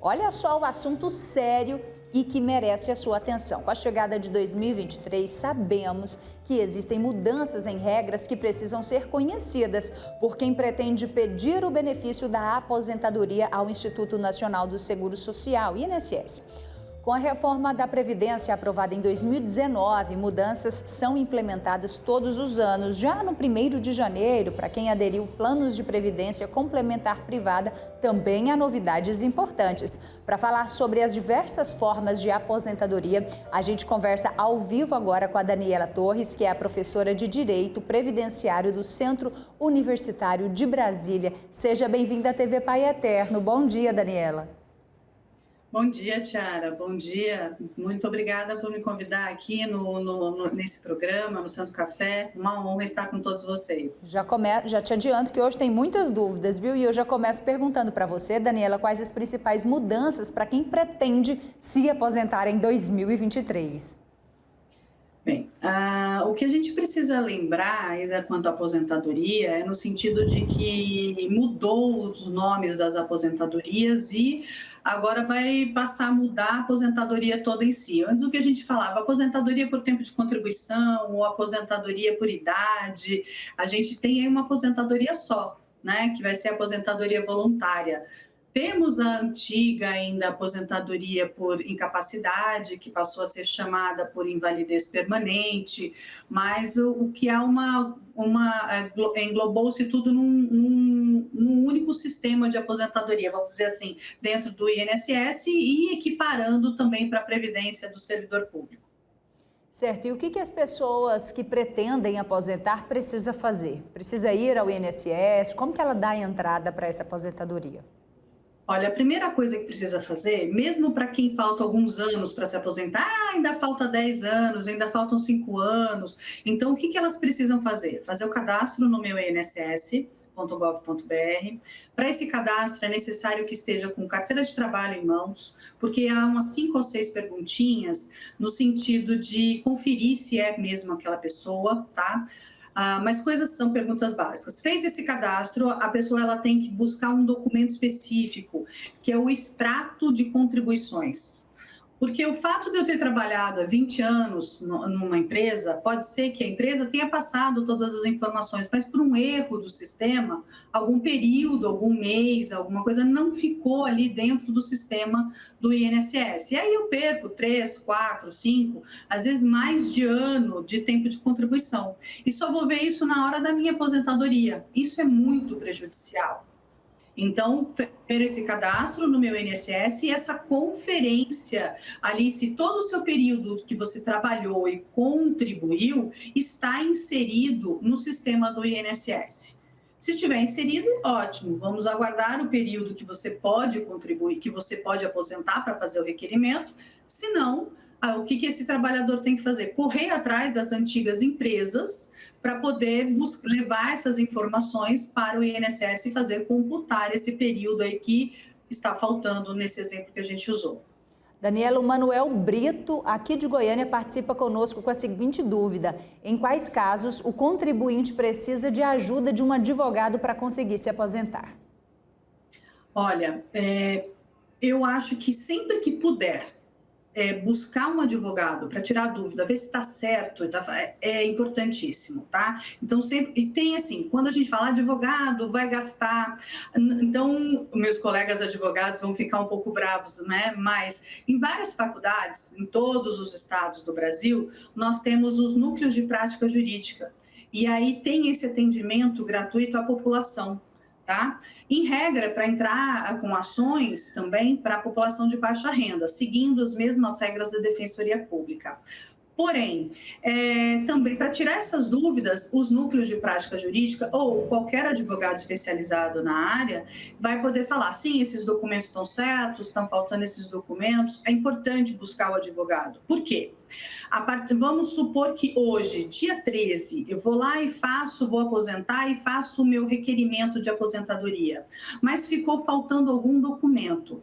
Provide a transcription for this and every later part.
Olha só o assunto sério e que merece a sua atenção. Com a chegada de 2023, sabemos que existem mudanças em regras que precisam ser conhecidas por quem pretende pedir o benefício da aposentadoria ao Instituto Nacional do Seguro Social, INSS. Com a reforma da Previdência aprovada em 2019, mudanças são implementadas todos os anos. Já no 1º de janeiro, para quem aderiu planos de previdência complementar privada, também há novidades importantes. Para falar sobre as diversas formas de aposentadoria, a gente conversa ao vivo agora com a Daniela Torres, que é a professora de Direito Previdenciário do Centro Universitário de Brasília. Seja bem-vinda à TV Pai Eterno. Bom dia, Daniela. Bom dia, Tiara. Bom dia. Muito obrigada por me convidar aqui nesse programa, no Santo Café. Uma honra estar com todos vocês. Já te adianto que hoje tem muitas dúvidas, viu? E eu já começo perguntando para você, Daniela, quais as principais mudanças para quem pretende se aposentar em 2023? Bem, o que a gente precisa lembrar ainda quanto à aposentadoria é no sentido de que mudou os nomes das aposentadorias e agora vai passar a mudar a aposentadoria toda em si. Antes o que a gente falava, aposentadoria por tempo de contribuição ou aposentadoria por idade, a gente tem aí uma aposentadoria só, né, que vai ser a aposentadoria voluntária. Temos a antiga ainda aposentadoria por incapacidade, que passou a ser chamada por invalidez permanente, mas o que há englobou-se tudo num único sistema de aposentadoria, vamos dizer assim, dentro do INSS e equiparando também para a Previdência do servidor público. Certo, e o que as pessoas que pretendem aposentar precisam fazer? Precisa ir ao INSS? Como que ela dá a entrada para essa aposentadoria? Olha, a primeira coisa que precisa fazer, mesmo para quem falta alguns anos para se aposentar, ainda falta 10 anos, ainda faltam 5 anos. Então, o que elas precisam fazer? Fazer o cadastro no meu INSS.gov.br. Para esse cadastro é necessário que esteja com carteira de trabalho em mãos, porque há umas 5 ou 6 perguntinhas no sentido de conferir se é mesmo aquela pessoa, tá? Mas são perguntas básicas. Fez esse cadastro, a pessoa ela tem que buscar um documento específico, que é o extrato de contribuições. Porque o fato de eu ter trabalhado há 20 anos numa empresa, pode ser que a empresa tenha passado todas as informações, mas por um erro do sistema, algum período, algum mês, alguma coisa não ficou ali dentro do sistema do INSS. E aí eu perco 3, 4, 5, às vezes mais de ano de tempo de contribuição. E só vou ver isso na hora da minha aposentadoria. Isso é muito prejudicial. Então, ter esse cadastro no meu INSS e essa conferência ali, se todo o seu período que você trabalhou e contribuiu está inserido no sistema do INSS. Se tiver inserido, ótimo, vamos aguardar o período que você pode contribuir, que você pode aposentar para fazer o requerimento. Se não, o que esse trabalhador tem que fazer? Correr atrás das antigas empresas para poder levar essas informações para o INSS e fazer computar esse período aí que está faltando nesse exemplo que a gente usou. Daniela, o Manuel Brito, aqui de Goiânia, participa conosco com a seguinte dúvida: em quais casos o contribuinte precisa de ajuda de um advogado para conseguir se aposentar? Olha, eu acho que sempre que puder buscar um advogado para tirar dúvida, ver se está certo, é importantíssimo, tá? Então, sempre, e tem assim, quando a gente fala advogado, vai gastar, então, meus colegas advogados vão ficar um pouco bravos, né? Mas, em várias faculdades, em todos os estados do Brasil, nós temos os núcleos de prática jurídica, e aí tem esse atendimento gratuito à população. Tá? Em regra, para entrar com ações também para a população de baixa renda, seguindo as mesmas regras da Defensoria Pública. Porém, também para tirar essas dúvidas, os núcleos de prática jurídica ou qualquer advogado especializado na área vai poder falar, sim, esses documentos estão certos, estão faltando esses documentos, é importante buscar o advogado. Por quê? Vamos supor que hoje, dia 13, eu vou lá e vou aposentar e faço o meu requerimento de aposentadoria, mas ficou faltando algum documento.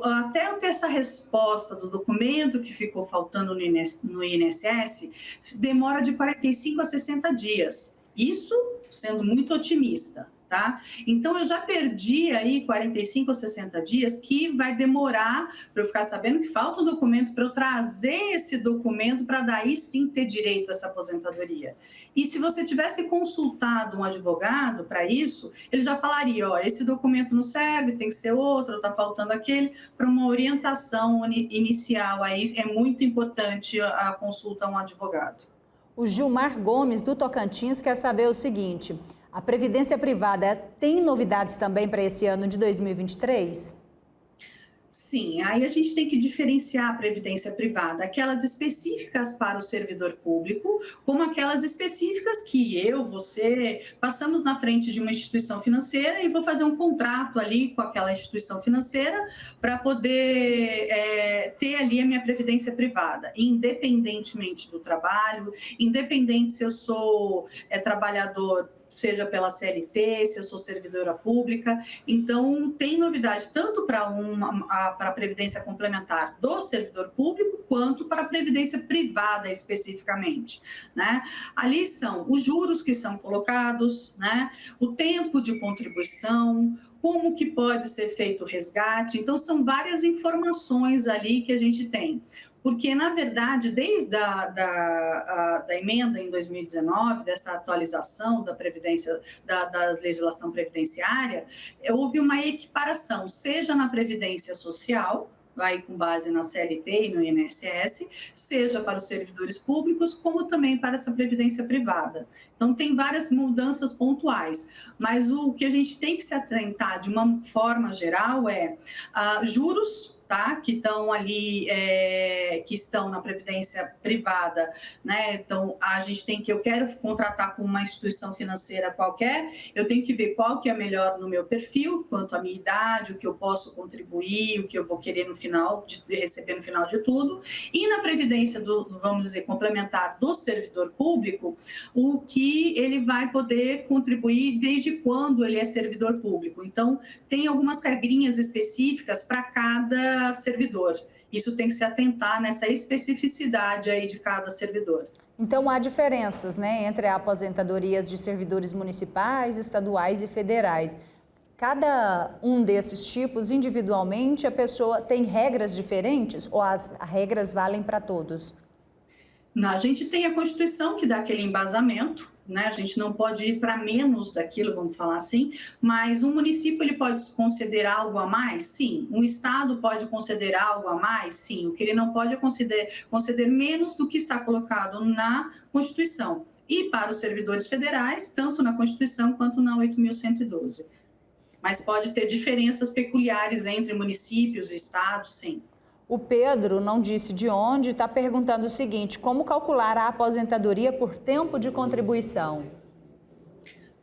Até eu ter essa resposta do documento que ficou faltando no INSS, demora de 45 a 60 dias. Isso sendo muito otimista, tá? Tá? Então, eu já perdi aí 45 ou 60 dias, que vai demorar para eu ficar sabendo que falta um documento para eu trazer esse documento para daí sim ter direito a essa aposentadoria. E se você tivesse consultado um advogado para isso, ele já falaria, ó, esse documento não serve, tem que ser outro, está faltando aquele, para uma orientação inicial aí, é muito importante a consulta a um advogado. O Gilmar Gomes, do Tocantins, quer saber o seguinte: a Previdência Privada tem novidades também para esse ano de 2023? Sim, aí a gente tem que diferenciar a previdência privada, aquelas específicas para o servidor público, como aquelas específicas que eu, você, passamos na frente de uma instituição financeira e vou fazer um contrato ali com aquela instituição financeira para poder ter ali a minha previdência privada, independentemente do trabalho, independente se eu sou trabalhador, seja pela CLT, se eu sou servidora pública. Então, tem novidade tanto para a Previdência Complementar do servidor público, quanto para a Previdência Privada especificamente, né? Ali são os juros que são colocados, né? O tempo de contribuição, como que pode ser feito o resgate. Então, são várias informações ali que a gente tem. Porque, na verdade, desde da emenda em 2019, dessa atualização da previdência, da legislação previdenciária, houve uma equiparação, seja na previdência social, vai com base na CLT e no INSS, seja para os servidores públicos, como também para essa previdência privada. Então, tem várias mudanças pontuais, mas o que a gente tem que se atentar de uma forma geral é juros, tá? Que estão ali, que estão na previdência privada, né? Então, a gente tem que, eu quero contratar com uma instituição financeira qualquer, eu tenho que ver qual que é melhor no meu perfil, quanto à minha idade, o que eu posso contribuir, o que eu vou querer no final, de receber no final de tudo. E na previdência vamos dizer, complementar do servidor público, o que ele vai poder contribuir desde quando ele é servidor público. Então, tem algumas regrinhas específicas para cada servidor. Isso tem que se atentar nessa especificidade aí de cada servidor. Então, há diferenças, né, entre aposentadorias de servidores municipais, estaduais e federais. Cada um desses tipos, individualmente, a pessoa tem regras diferentes ou as regras valem para todos? A gente tem a Constituição que dá aquele embasamento, né? A gente não pode ir para menos daquilo, vamos falar assim, mas um município ele pode conceder algo a mais? Sim. Um estado pode conceder algo a mais? Sim. O que ele não pode é conceder menos do que está colocado na Constituição. E para os servidores federais, tanto na Constituição quanto na 8.112. Mas pode ter diferenças peculiares entre municípios e estados, sim. O Pedro, não disse de onde, está perguntando o seguinte: como calcular a aposentadoria por tempo de contribuição?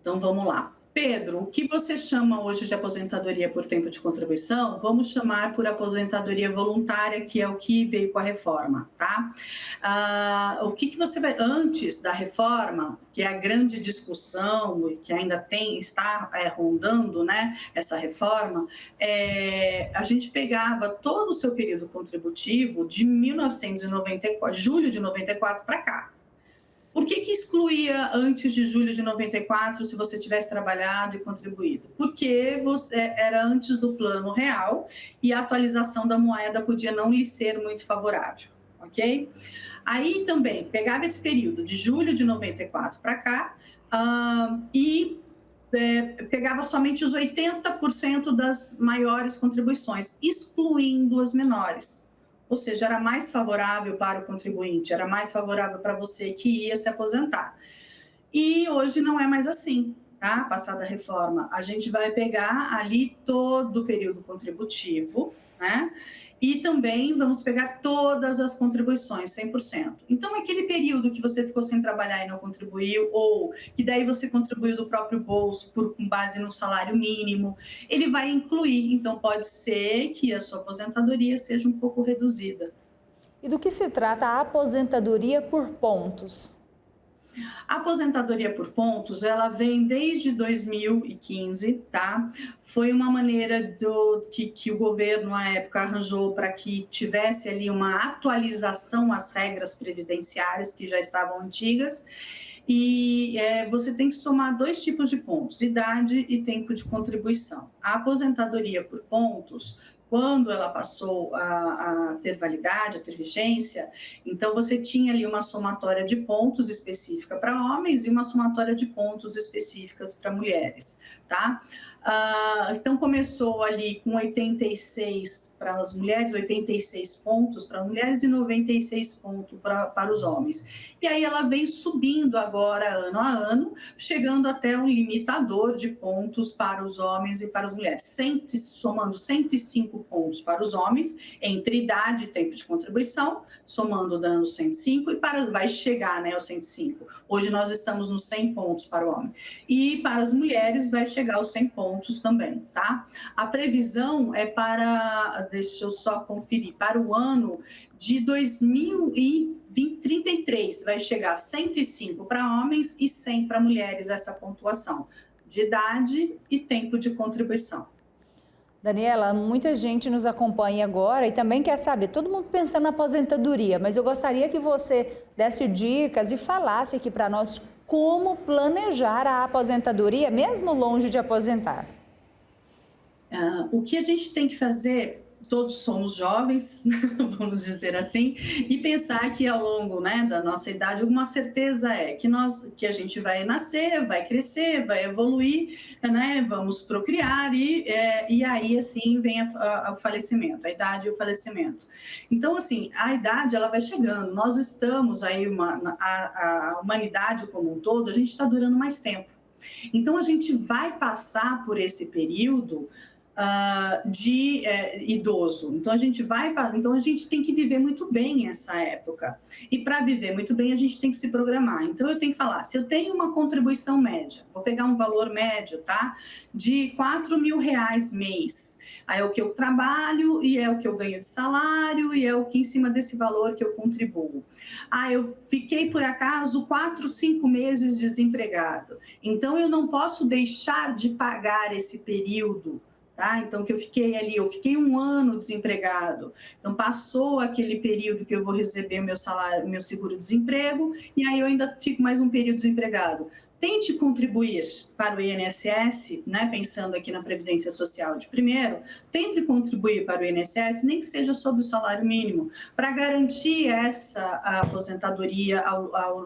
Então, vamos lá. Pedro, o que você chama hoje de aposentadoria por tempo de contribuição, vamos chamar por aposentadoria voluntária, que é o que veio com a reforma, tá? O que você vai, antes da reforma, que é a grande discussão, e que ainda está rondando, né, essa reforma, a gente pegava todo o seu período contributivo de 1994, julho de 94 para cá. Por que excluía antes de julho de 94 se você tivesse trabalhado e contribuído? Porque era antes do plano real e a atualização da moeda podia não lhe ser muito favorável, ok? Aí também pegava esse período de julho de 94 para cá e pegava somente os 80% das maiores contribuições, excluindo as menores. Ou seja, era mais favorável para o contribuinte, era mais favorável para você que ia se aposentar. E hoje não é mais assim, tá? Passada a reforma, a gente vai pegar ali todo o período contributivo, né? E também vamos pegar todas as contribuições, 100%. Então, aquele período que você ficou sem trabalhar e não contribuiu, ou que daí você contribuiu do próprio bolso com base no salário mínimo, ele vai incluir. Então, pode ser que a sua aposentadoria seja um pouco reduzida. E do que se trata a aposentadoria por pontos? A aposentadoria por pontos, ela vem desde 2015, tá? Foi uma maneira que o governo, à época, arranjou para que tivesse ali uma atualização às regras previdenciárias que já estavam antigas. e você tem que somar dois tipos de pontos, idade e tempo de contribuição. A aposentadoria por pontos, quando ela passou a ter validade, a ter vigência, então você tinha ali uma somatória de pontos específica para homens e uma somatória de pontos específicas para mulheres, tá? Então começou ali com 86 para as mulheres, 86 pontos para mulheres e 96 pontos para os homens. E aí ela vem subindo agora, ano a ano, chegando até um limitador de pontos para os homens e para as mulheres, somando 105 pontos para os homens, entre idade e tempo de contribuição, somando dando 105, e vai chegar, né, aos 105. Hoje nós estamos nos 100 pontos para o homem. E para as mulheres vai chegar aos 100 pontos também, tá? A previsão é para, deixa eu só conferir, para o ano de 2033, vai chegar a 105 para homens e 100 para mulheres, essa pontuação de idade e tempo de contribuição. Daniela, muita gente nos acompanha agora e também quer saber, todo mundo pensando na aposentadoria, mas eu gostaria que você desse dicas e falasse aqui para nós como planejar a aposentadoria, mesmo longe de aposentar. O que a gente tem que fazer, todos somos jovens, vamos dizer assim, e pensar que ao longo, né, da nossa idade, uma certeza é que a gente vai nascer, vai crescer, vai evoluir, né, vamos procriar e aí assim vem o falecimento, a idade e o falecimento. Então assim, a idade ela vai chegando, nós estamos aí, a humanidade como um todo, a gente está durando mais tempo. Então a gente vai passar por esse período de idoso. Então a gente tem que viver muito bem essa época. E para viver muito bem, a gente tem que se programar. Então eu tenho que falar, se eu tenho uma contribuição média, vou pegar um valor médio, tá? De R$4.000 mês. Aí é o que eu trabalho e é o que eu ganho de salário e é o que em cima desse valor que eu contribuo. Eu fiquei por acaso 4, 5 meses desempregado. Então eu não posso deixar de pagar esse período. Tá? Então, eu fiquei um ano desempregado. Então, passou aquele período que eu vou receber meu salário, meu seguro-desemprego, e aí eu ainda fico mais um período desempregado. Tente contribuir para o INSS, né, pensando aqui na Previdência Social de primeiro, tente contribuir para o INSS, nem que seja sobre o salário mínimo, para garantir essa aposentadoria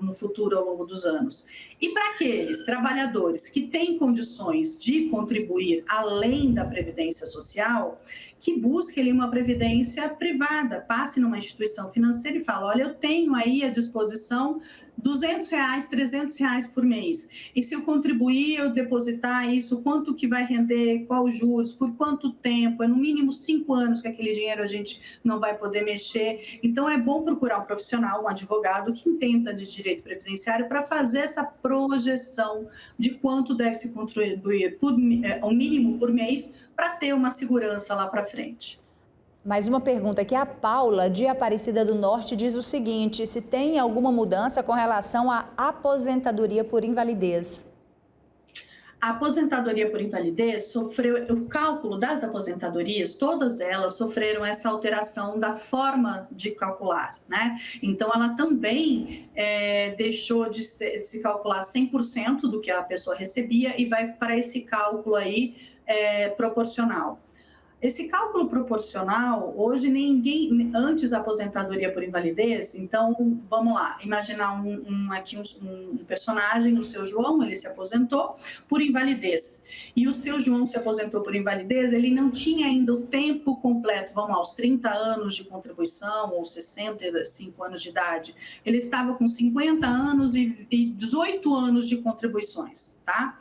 no futuro, ao longo dos anos. E para aqueles trabalhadores que têm condições de contribuir além da Previdência Social, que busque ali uma previdência privada, passe numa instituição financeira e fale, olha, eu tenho aí à disposição R$200, R$300 por mês. E se eu contribuir, eu depositar isso, quanto que vai render, qual os juros, por quanto tempo, é no mínimo 5 anos que aquele dinheiro a gente não vai poder mexer. Então é bom procurar um profissional, um advogado que entenda de direito previdenciário para fazer essa projeção de quanto deve se contribuir o mínimo por mês para ter uma segurança lá para frente. Mais uma pergunta aqui, a Paula, de Aparecida do Norte, diz o seguinte, se tem alguma mudança com relação à aposentadoria por invalidez? A aposentadoria por invalidez o cálculo das aposentadorias, todas elas sofreram essa alteração da forma de calcular, né? Então, ela também deixou de se calcular 100% do que a pessoa recebia e vai para esse cálculo aí proporcional. Esse cálculo proporcional, hoje antes a aposentadoria por invalidez, então vamos lá, imaginar um personagem, o seu João, ele se aposentou por invalidez, e o seu João se aposentou por invalidez, ele não tinha ainda o tempo completo, vamos lá, os 30 anos de contribuição, ou 65 anos de idade, ele estava com 50 anos e 18 anos de contribuições, tá?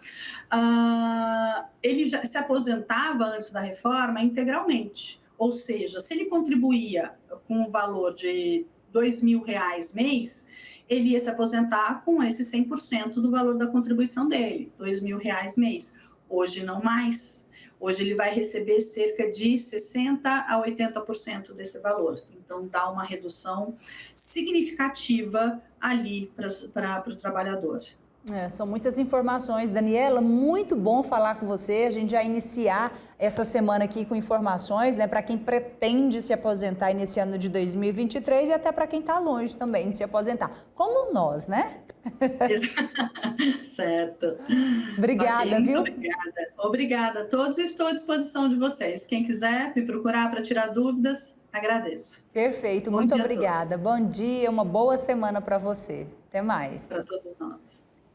Ele já se aposentava antes da reforma integralmente, ou seja, se ele contribuía com o valor de R$2.000 mês, ele ia se aposentar com esse 100% do valor da contribuição dele, R$2.000 mês. Hoje não mais. Hoje ele vai receber cerca de 60% a 80% desse valor. Então, dá uma redução significativa ali para o trabalhador. São muitas informações, Daniela, muito bom falar com você, a gente já iniciar essa semana aqui com informações, né, para quem pretende se aposentar nesse ano de 2023 e até para quem está longe também de se aposentar, como nós, né? Certo. Obrigada, Ok, viu? muito obrigada. Obrigada a todos e estou à disposição de vocês. Quem quiser me procurar para tirar dúvidas, agradeço. Perfeito, Bom muito dia a obrigada. todos. Bom dia, uma boa semana para você. Até mais. Para todos nós.